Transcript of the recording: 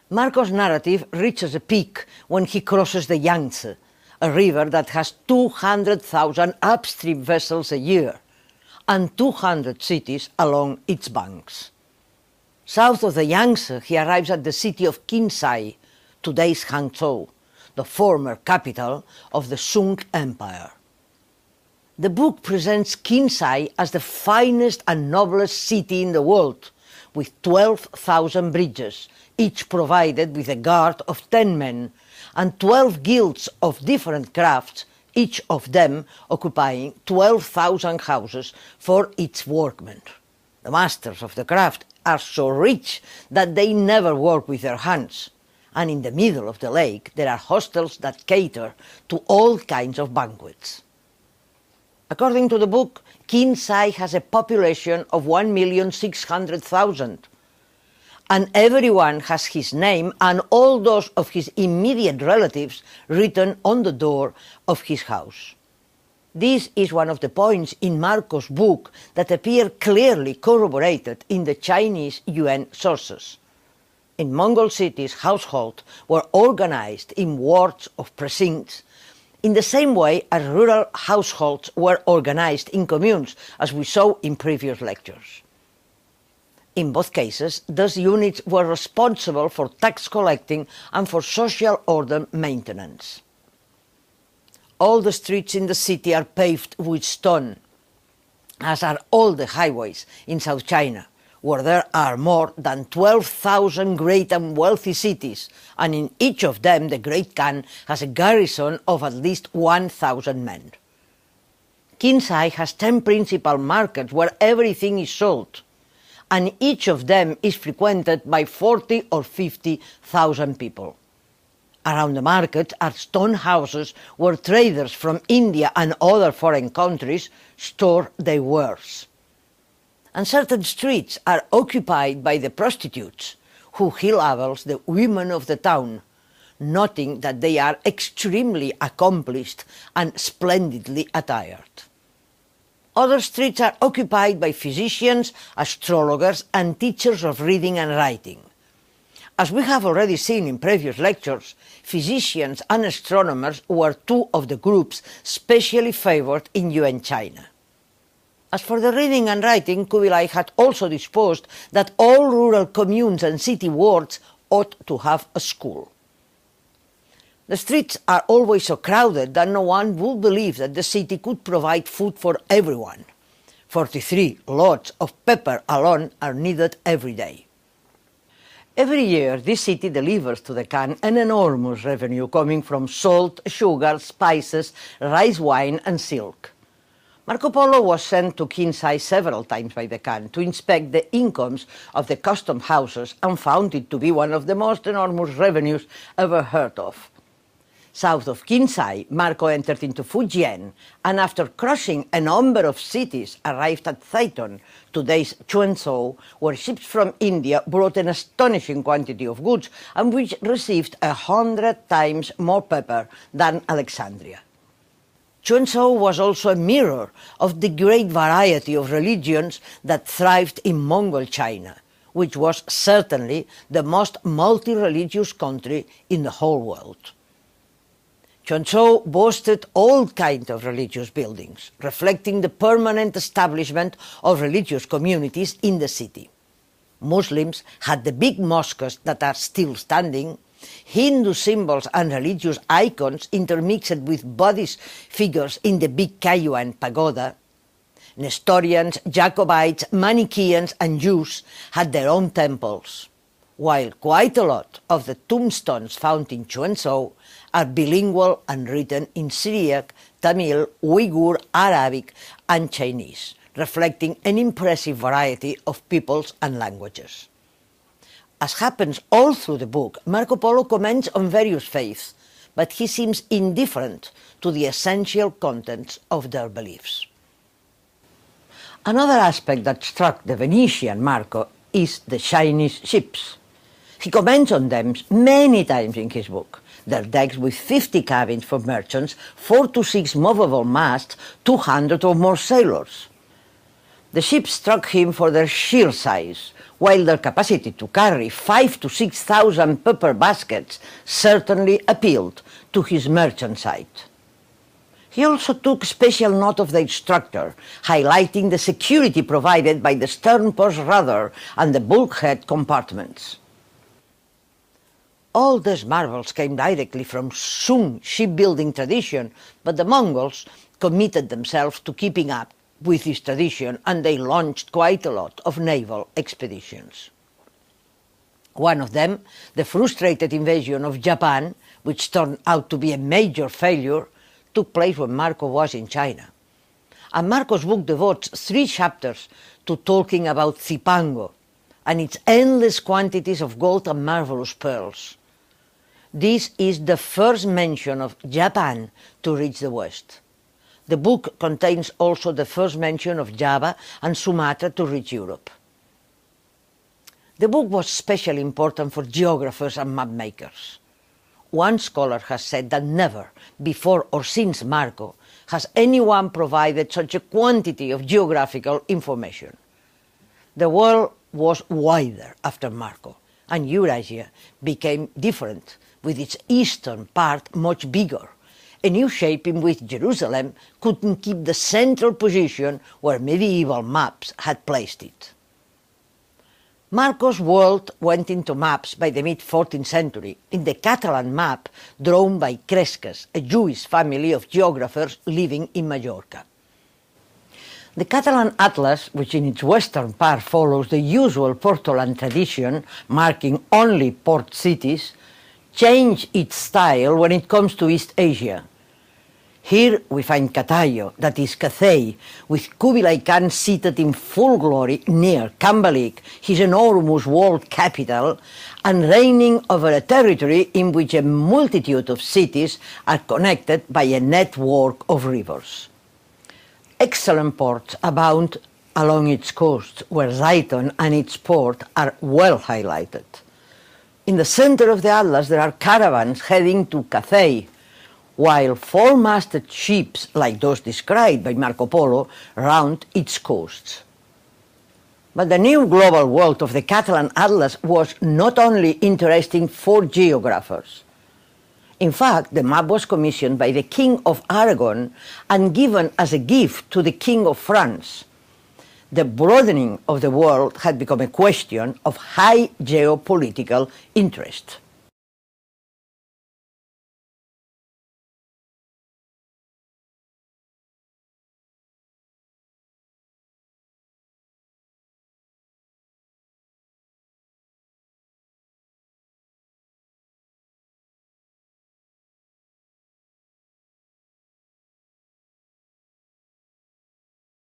Marco's narrative reaches a peak when he crosses the Yangtze, a river that has 200,000 upstream vessels a year, and 200 cities along its banks. South of the Yangtze, he arrives at the city of Cathay, today's Hangzhou, the former capital of the Sung Empire. The book presents Cathay as the finest and noblest city in the world, with 12,000 bridges, each provided with a guard of 10 men, and 12 guilds of different crafts, each of them occupying 12,000 houses for its workmen. The masters of the craft are so rich that they never work with their hands, and in the middle of the lake there are hostels that cater to all kinds of banquets. According to the book, Cathay has a population of 1,600,000, and everyone has his name and all those of his immediate relatives written on the door of his house. This is one of the points in Marco's book that appear clearly corroborated in the Chinese UN sources. In Mongol cities, households were organized in wards of precincts, in the same way as rural households were organized in communes, as we saw in previous lectures. In both cases, those units were responsible for tax collecting and for social order maintenance. All the streets in the city are paved with stone, as are all the highways in South China, where there are more than 12,000 great and wealthy cities, and in each of them the Great Khan has a garrison of at least 1,000 men. Cathay has 10 principal markets where everything is sold, and each of them is frequented by 40 or 50,000 people. Around the market are stone houses where traders from India and other foreign countries store their wares. And certain streets are occupied by the prostitutes, who he labels the women of the town, noting that they are extremely accomplished and splendidly attired. Other streets are occupied by physicians, astrologers, and teachers of reading and writing. As we have already seen in previous lectures, physicians and astronomers were two of the groups specially favored in UN China. As for the reading and writing, Kublai had also disposed that all rural communes and city wards ought to have a school. The streets are always so crowded that no one would believe that the city could provide food for everyone. 43 loads of pepper alone are needed every day. Every year, this city delivers to the Khan an enormous revenue coming from salt, sugar, spices, rice wine, and silk. Marco Polo was sent to Cathay several times by the Khan to inspect the incomes of the custom houses and found it to be one of the most enormous revenues ever heard of. South of Cathay, Marco entered into Fujian, and after crossing a number of cities, arrived at Thaiton, today's Quanzhou, where ships from India brought an astonishing quantity of goods and which received 100 times more pepper than Alexandria. Quanzhou was also a mirror of the great variety of religions that thrived in Mongol China, which was certainly the most multi-religious country in the whole world. Quanzhou boasted all kinds of religious buildings, reflecting the permanent establishment of religious communities in the city. Muslims had the big mosques that are still standing, Hindu symbols and religious icons intermixed with Buddhist figures in the big Kaiyuan pagoda. Nestorians, Jacobites, Manichaeans, and Jews had their own temples, while quite a lot of the tombstones found in Quanzhou are bilingual and written in Syriac, Tamil, Uyghur, Arabic, and Chinese, reflecting an impressive variety of peoples and languages. As happens all through the book, Marco Polo comments on various faiths, but he seems indifferent to the essential contents of their beliefs. Another aspect that struck the Venetian Marco is the Chinese ships. He comments on them many times in his book. Their decks with 50 cabins for merchants, 4 to 6 movable masts, 200 or more sailors. The ships struck him for their sheer size, while their capacity to carry 5,000 to 6,000 pepper baskets certainly appealed to his merchant side. He also took special note of their structure, highlighting the security provided by the stern purse rudder and the bulkhead compartments. All these marvels came directly from Sung shipbuilding tradition, but the Mongols committed themselves to keeping up with this tradition, and they launched quite a lot of naval expeditions. One of them, the frustrated invasion of Japan, which turned out to be a major failure, took place when Marco was in China. And Marco's book devotes 3 chapters to talking about Zipango and its endless quantities of gold and marvelous pearls. This is the first mention of Japan to reach the West. The book contains also the first mention of Java and Sumatra to reach Europe. The book was especially important for geographers and map makers. One scholar has said that never, before or since Marco, has anyone provided such a quantity of geographical information. The world was wider after Marco, and Eurasia became different, with its eastern part much bigger, a new shape in which Jerusalem couldn't keep the central position where medieval maps had placed it. Marco's world went into maps by the mid-14th century in the Catalan map drawn by Cresques, a Jewish family of geographers living in Majorca. The Catalan Atlas, which in its western part follows the usual Portoland tradition, marking only port cities, changed its style when it comes to East Asia. Here we find Cathay, that is Cathay, with Kubilai Khan seated in full glory near Kambalik, his enormous world capital, and reigning over a territory in which a multitude of cities are connected by a network of rivers. Excellent ports abound along its coast, where Zayton and its port are well highlighted. In the center of the Atlas there are caravans heading to Cathay, while 4-masted ships, like those described by Marco Polo, round its coasts. But the new global world of the Catalan Atlas was not only interesting for geographers. In fact, the map was commissioned by the King of Aragon and given as a gift to the King of France. The broadening of the world had become a question of high geopolitical interest.